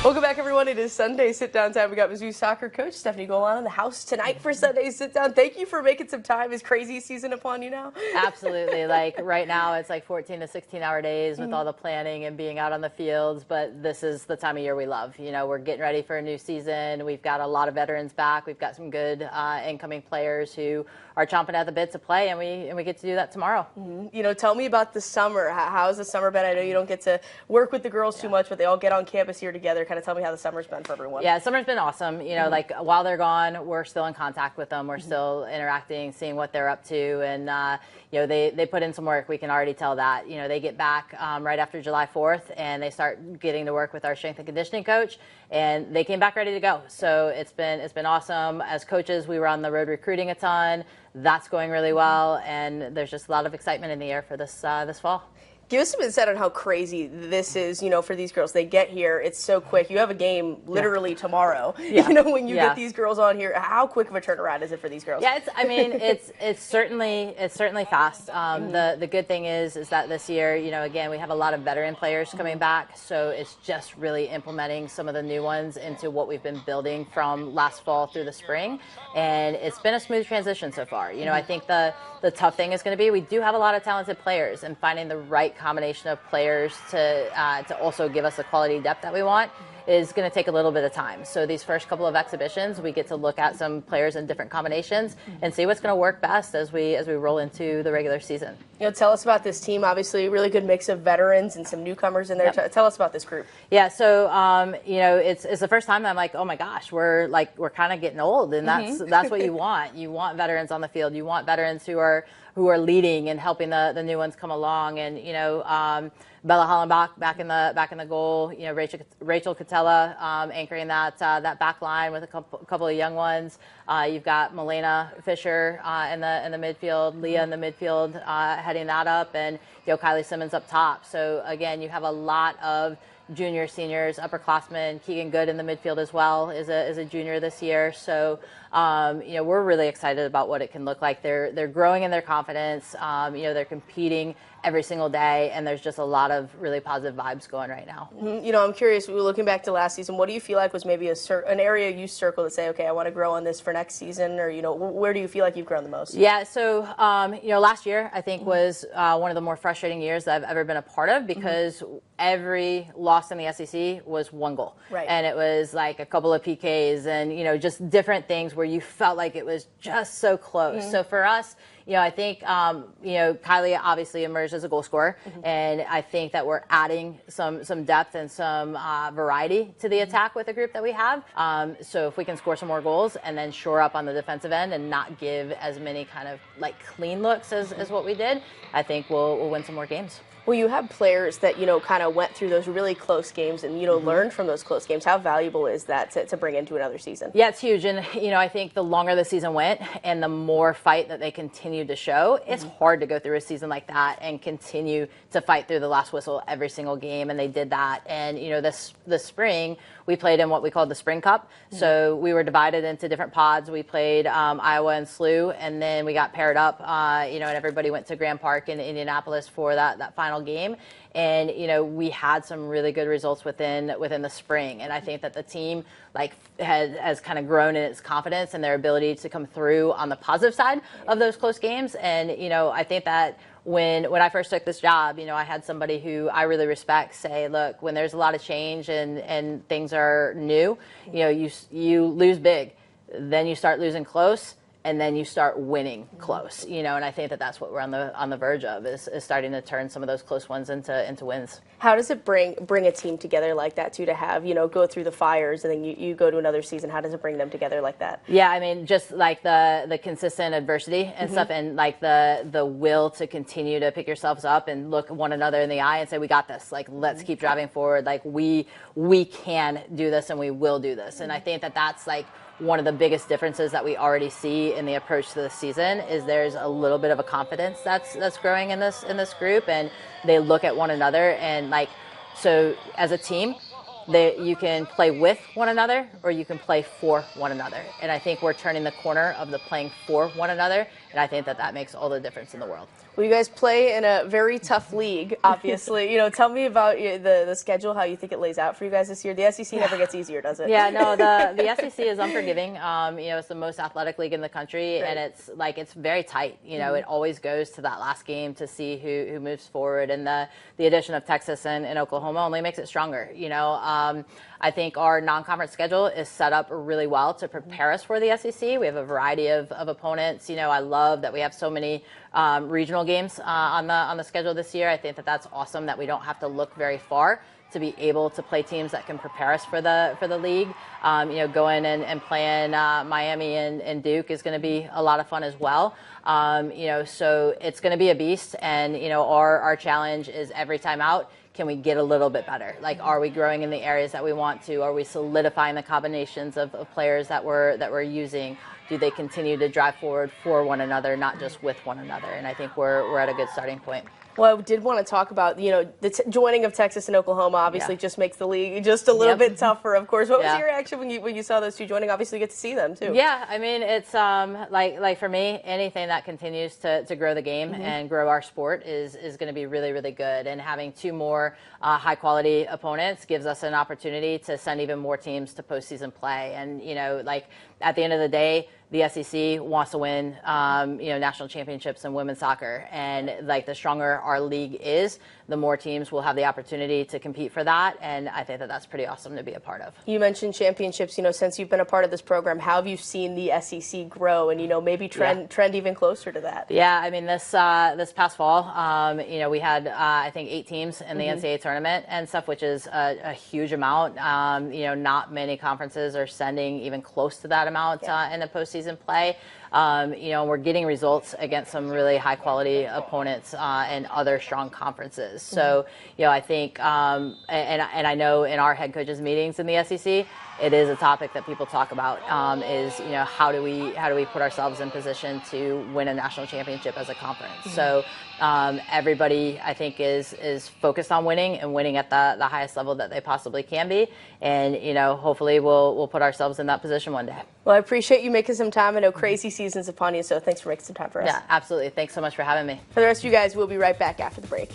Welcome back, everyone. It is Sunday sit-down time. We got Mizzou soccer coach Stefanie Golan in the house tonight for Sunday sit-down. Thank you for making some time. Is crazy season upon you now? Absolutely. Like right now, it's like 14 to 16-hour days with all the planning and being out on the fields. But this is the time of year we love. You know, we're getting ready for a new season. We've got a lot of veterans back. We've got some good incoming players who are chomping at the bit to play, and we get to do that tomorrow. You know, tell me about the summer. How's the summer been? I know you don't get to work with the girls too much, but they all get on campus here together. Kind of tell me how the summer's been for everyone. Yeah, summer's been awesome. You know, like while they're gone, we're still in contact with them. We're still interacting, seeing what they're up to, and you know, they put in some work. We can already tell that. You know, they get back right after July 4th, and they start getting to work with our strength and conditioning coach, and they came back ready to go. So it's been awesome. As coaches, we were on the road recruiting a ton. That's going really well, and there's just a lot of excitement in the air for this fall. Give us some insight on how crazy this is, you know, for these girls. They get here, it's so quick. You have a game literally tomorrow. Yeah. You know, when you get these girls on here, how quick of a turnaround is it for these girls? Yeah, it's certainly fast. The good thing is that this year, you know, again, we have a lot of veteran players coming back, so it's just really implementing some of the new ones into what we've been building from last fall through the spring, and it's been a smooth transition so far. You know, I think the tough thing is going to be we do have a lot of talented players, and finding the right combination of players to also give us the quality depth that we want is going to take a little bit of time. So these first couple of exhibitions, we get to look at some players in different combinations and see what's going to work best as we roll into the regular season. You know, tell us about this team. Obviously, a really good mix of veterans and some newcomers in there. Tell us about this group. Yeah, so you know, it's the first time that I'm like, oh my gosh, we're kind of getting old, and that's what you want. You want veterans on the field. You want veterans who are leading and helping the new ones come along. And you know, Bella Hollenbach back in the goal. You know, Rachel Catella anchoring that back line with a couple of young ones. You've got Milena Fisher in the midfield, Leah in the midfield heading that up, and you know, Kylie Simmons up top. So again, you have a lot of junior, seniors, upperclassmen. Keegan Good in the midfield as well is a junior this year. So you know, we're really excited about what it can look like. They're growing in their confidence. You know, they're competing every single day, and there's just a lot of really positive vibes going right now. You know, I'm curious, we were looking back to last season, what do you feel like was maybe an area you circled to say, okay, I want to grow on this for next season, or, you know, where do you feel like you've grown the most? Yeah, so, you know, last year I think was one of the more frustrating years that I've ever been a part of, because every loss in the SEC was one goal. Right. And it was like a couple of PKs and, you know, just different things where you felt like it was just so close. So for us, you know, I think, you know, Kylie obviously emerged as a goal scorer, and I think that we're adding some depth and some variety to the attack with the group that we have. So if we can score some more goals and then shore up on the defensive end and not give as many kind of like clean looks as what we did, I think we'll win some more games. Well, you have players that, you know, kind of went through those really close games and, you know, learned from those close games. How valuable is that to bring into another season? Yeah, it's huge. And, you know, I think the longer the season went and the more fight that they continued to show, it's hard to go through a season like that and continue to fight through the last whistle every single game. And they did that. And, you know, this spring, we played in what we called the Spring Cup. So we were divided into different pods. We played Iowa and SLU, and then we got paired up, you know, and everybody went to Grand Park in Indianapolis for that final game. And, you know, we had some really good results within the spring. And I think that the team like has kind of grown in its confidence and their ability to come through on the positive side of those close games. And, you know, I think that when I first took this job, you know, I had somebody who I really respect say, look, when there's a lot of change and things are new, you know, you lose big, then you start losing close, and then you start winning close, you know, and I think that that's what we're on the verge of is starting to turn some of those close ones into wins. How does it bring a team together like that too, to have, you know, go through the fires and then you go to another season? How does it bring them together like that? Yeah, I mean, just like the consistent adversity and stuff, and like the will to continue to pick yourselves up and look one another in the eye and say, we got this, like, let's keep driving forward. Like we can do this and we will do this. And I think that that's like one of the biggest differences that we already see in the approach to the season is there's a little bit of a confidence that's growing in this group, and they look at one another, and like, so as a team, you can play with one another or you can play for one another. And I think we're turning the corner of the playing for one another And I think that makes all the difference in the world. Well, you guys play in a very tough league, obviously. Tell me about the schedule, how you think it lays out for you guys this year. The SEC never gets easier, does it? Yeah, no, the SEC is unforgiving. It's the most athletic league in the country, Right. and it's very tight. It always goes to that last game to see who moves forward, and the addition of Texas and Oklahoma only makes it stronger. I think our non-conference schedule is set up really well to prepare us for the SEC. We have a variety of opponents. I love that we have so many regional games on the schedule this year. I think that's awesome that we don't have to look very far to be able to play teams that can prepare us for the league. Going and playing Miami and Duke is going to be a lot of fun as well. So it's going to be a beast, and our challenge is every time out, can we get a little bit better? Like, are we growing in the areas that we want to? Are we solidifying the combinations of players that we're using? Do they continue to drive forward for one another, not just with one another? And I think we're at a good starting point. Well, I did want to talk about, the joining of Texas and Oklahoma obviously just makes the league just a little bit tougher, of course. What was your reaction when you saw those two joining? Obviously, you get to see them, too. Yeah, I mean, it's like for me, anything that continues to grow the game and grow our sport is going to be really, really good. And having two more high-quality opponents gives us an opportunity to send even more teams to postseason play. And, at the end of the day, the SEC wants to win, national championships in women's soccer. And the stronger our league is, the more teams will have the opportunity to compete for that. And I think that's pretty awesome to be a part of. You mentioned championships. Since you've been a part of this program, how have you seen the SEC grow and, maybe trend even closer to that? Yeah, I mean, this past fall, we had, I think, 8 teams in the NCAA tournament and stuff, which is a huge amount. Not many conferences are sending even close to that amount in the postseason play. We're getting results against some really high quality opponents and other strong conferences. So, I think, and I know in our head coaches meetings in the SEC, it is a topic that people talk about. Is how do we put ourselves in position to win a national championship as a conference? So everybody, I think, is focused on winning and winning at the highest level that they possibly can be. And hopefully we'll put ourselves in that position one day. Well, I appreciate you making some time. I know crazy season's upon you, so thanks for making some time for us. Yeah, absolutely. Thanks so much for having me. For the rest of you guys, we'll be right back after the break.